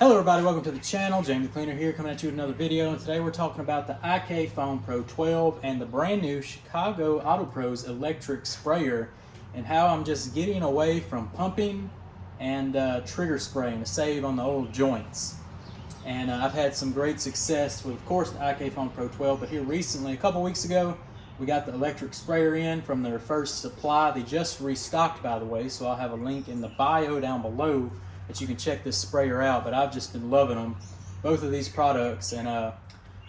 Hello everybody, welcome to the channel. Jamie the Cleaner here, coming at you with another video, and today we're talking about the IK Foam Pro 12 and the brand new Chicago Auto Pros electric sprayer, and how I'm just getting away from pumping and trigger spraying to save on the old joints. And I've had some great success with, of course, the IK Foam Pro 12, but here recently, a couple weeks ago, we got the electric sprayer in from their first supply. They just restocked, by the way, so I'll have a link in the bio down below that you can check this sprayer out. But I've just been loving them, both of these products. And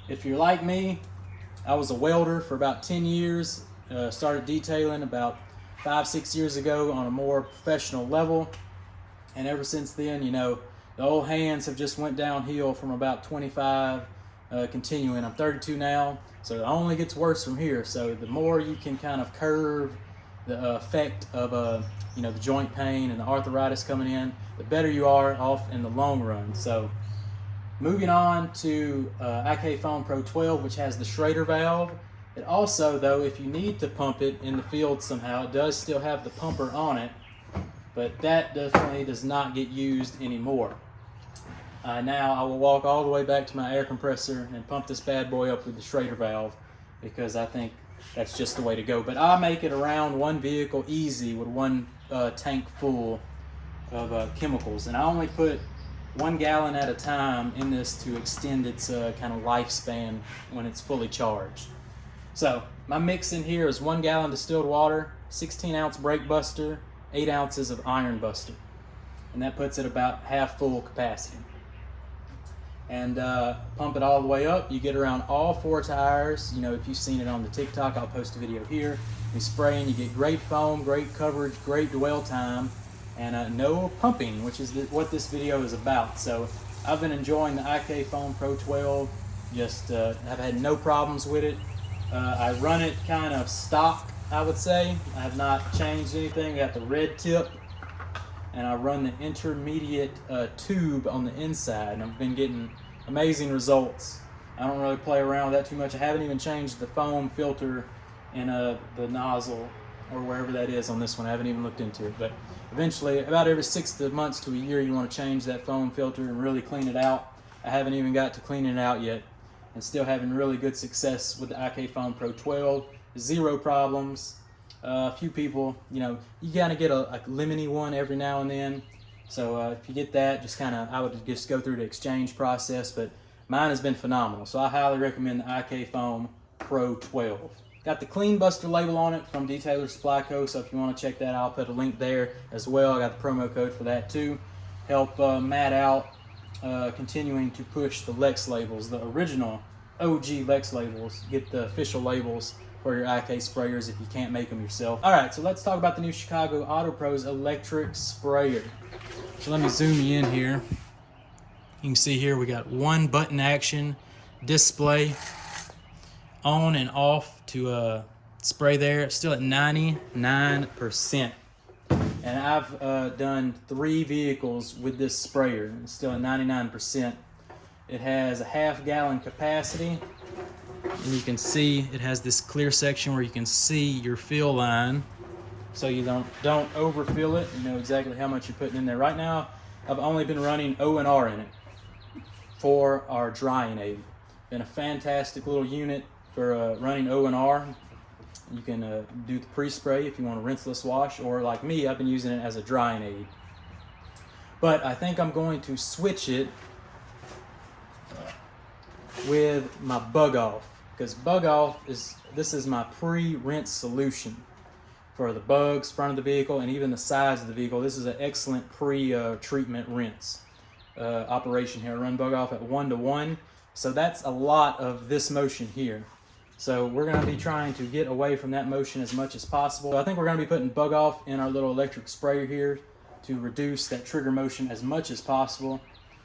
if you're like me, I was a welder for about 10 years, started detailing about 5-6 years ago on a more professional level, and ever since then, you know, the old hands have just went downhill from about 25 continuing. I'm 32 now, so it only gets worse from here. So the more you can kind of curve the effect of you know, the joint pain and the arthritis coming in, the better you are off in the long run. So moving on to IK Foam Pro 12, which has the Schrader valve. It also, though, if you need to pump it in the field somehow, it does still have the pumper on it, but that definitely does not get used anymore. Now I will walk all the way back to my air compressor and pump this bad boy up with the Schrader valve, because I think that's just the way to go. But I make it around one vehicle easy with one tank full of chemicals, and I only put 1 gallon at a time in this to extend its kind of lifespan when it's fully charged. So my mix in here is 1 gallon distilled water, 16-ounce brake buster, 8 ounces of iron buster, and that puts it about half full capacity. And pump it all the way up. You get around all 4 tires. You know, if you've seen it on the TikTok, I'll post a video here. You spray and you get great foam, great coverage, great dwell time, and no pumping, which is what this video is about. So I've been enjoying the IK Foam Pro 12. Just have had no problems with it. I run it kind of stock, I would say. I have not changed anything. Got the red tip, and I run the intermediate tube on the inside, and I've been getting amazing results. I don't really play around with that too much. I haven't even changed the foam filter in the nozzle or wherever that is on this one. I haven't even looked into it, but eventually, about every 6 months to a year, you want to change that foam filter and really clean it out. I haven't even got to cleaning it out yet, and still having really good success with the IK Foam Pro 12. 0 problems. A few people, you know, you gotta get a lemony one every now and then. So if you get that, just kind of, I would just go through the exchange process, but mine has been phenomenal. So I highly recommend the IK Foam Pro 12. Got the Clean Buster label on it from Detailer Supply Co. So if you want to check that out, I'll put a link there as well. I got the promo code for that too. Help Matt out continuing to push the Lex labels, the original OG Lex labels. Get the official labels for your IK sprayers if you can't make them yourself. All right, so let's talk about the new Chicago Auto Pros electric sprayer. So let me zoom you in here. You can see here we got 1 button action display, on and off to spray there. It's still at 99%. And I've done 3 vehicles with this sprayer. It's still at 99%. It has a ½ gallon capacity. And you can see it has this clear section where you can see your fill line, so you don't overfill it. You know exactly how much you're putting in there. Right now, I've only been running O&R in it for our drying aid. Been a fantastic little unit for running O&R. You can do the pre-spray if you want a rinseless wash, or like me, I've been using it as a drying aid. But I think I'm going to switch it with my bug off, because bug off this is my pre-rinse solution for the bugs, front of the vehicle, and even the sides of the vehicle. This is an excellent pre-treatment rinse operation here. I run bug off at 1:1, so that's a lot of this motion here. So we're going to be trying to get away from that motion as much as possible. So I think we're going to be putting bug off in our little electric sprayer here to reduce that trigger motion as much as possible.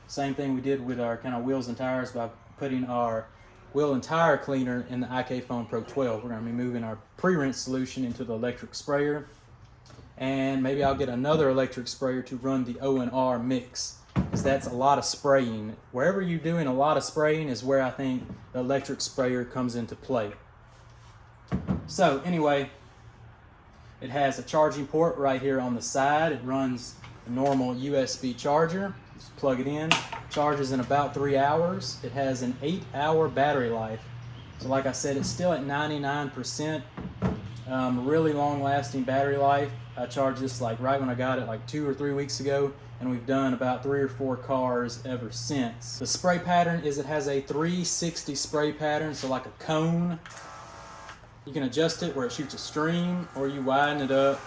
Same thing we did with our kind of wheels and tires by putting our wheel and tire cleaner in the IK Foam Pro 12. We're going to be moving our pre-rinse solution into the electric sprayer, and maybe I'll get another electric sprayer to run the O&R mix, because that's a lot of spraying. Wherever you're doing a lot of spraying is where I think the electric sprayer comes into play. So anyway, it has a charging port right here on the side. It runs a normal USB charger. Just plug it in, charges in about 3 hours. It has an 8-hour battery life. So like I said, it's still at 99%. Really long lasting battery life. I charged this like right when I got it, like 2 or 3 weeks ago, and we've done about 3 or 4 cars ever since. The spray pattern is it has a 360 spray pattern, so like a cone. You can adjust it where it shoots a stream, or you widen it up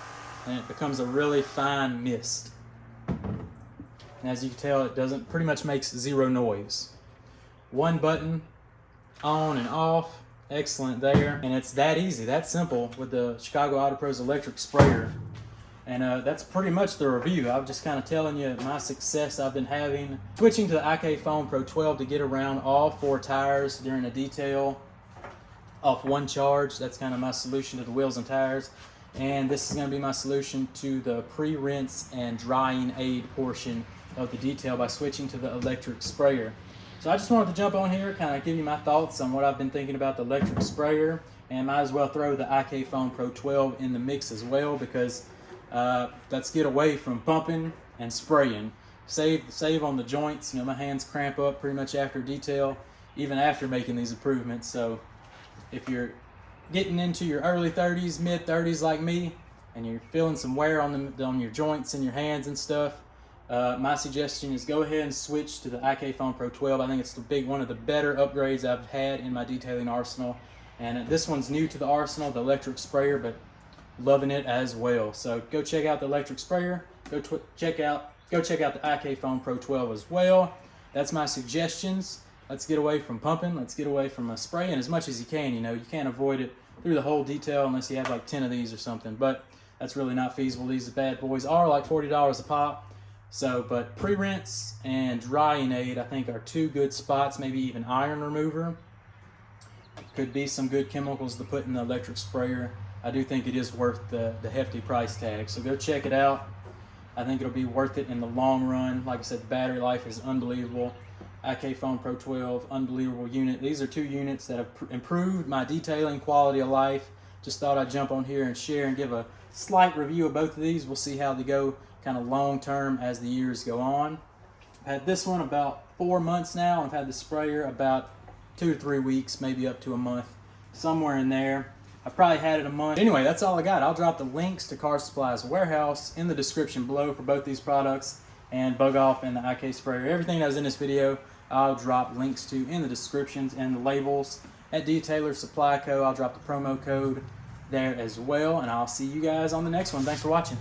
and it becomes a really fine mist. And as you can tell, it doesn't pretty much makes zero noise. One button, on and off. Excellent there. And it's that easy, that simple with the Chicago Auto Pros electric sprayer. And that's pretty much the review. I'm just kind of telling you my success I've been having. Switching to the IK Foam Pro 12 to get around all 4 tires during a detail off one charge. That's kind of my solution to the wheels and tires. And this is going to be my solution to the pre-rinse and drying aid portion of the detail by switching to the electric sprayer. So I just wanted to jump on here, kind of give you my thoughts on what I've been thinking about the electric sprayer, and might as well throw the IK Foam Pro 12 in the mix as well, because let's get away from pumping and spraying. Save on the joints. You know, my hands cramp up pretty much after detail, even after making these improvements. So if you're getting into your early 30s, mid 30s like me, and you're feeling some wear on your joints and your hands and stuff, my suggestion is go ahead and switch to the IK Foam Pro 12. I think it's one of the better upgrades I've had in my detailing arsenal. And this one's new to the arsenal, the electric sprayer, but loving it as well. So go check out the electric sprayer. Go check out the IK Foam Pro 12 as well. That's my suggestions. Let's get away from pumping. Let's get away from spraying as much as you can. You know, you can't avoid it through the whole detail unless you have like 10 of these or something. But that's really not feasible. These bad boys are like $40 a pop. So, but pre-rinse and drying aid, I think, are 2 good spots. Maybe even iron remover. Could be some good chemicals to put in the electric sprayer. I do think it is worth the hefty price tag. So go check it out. I think it'll be worth it in the long run. Like I said, the battery life is unbelievable. IK Foam Pro 12, unbelievable unit. These are 2 units that have improved my detailing quality of life. Just thought I'd jump on here and share and give a slight review of both of these. We'll see how they go kind of long term as the years go on. I've had this one about 4 months now. I've had the sprayer about 2 to 3 weeks, maybe up to a month, somewhere in there. I've probably had it a month. Anyway, that's all I got. I'll drop the links to Car Supply's warehouse in the description below for both these products, and Bug Off and the IK sprayer. Everything that was in this video, I'll drop links to in the descriptions and the labels. At Detailer Supply Co., I'll drop the promo code there as well, and I'll see you guys on the next one. Thanks for watching.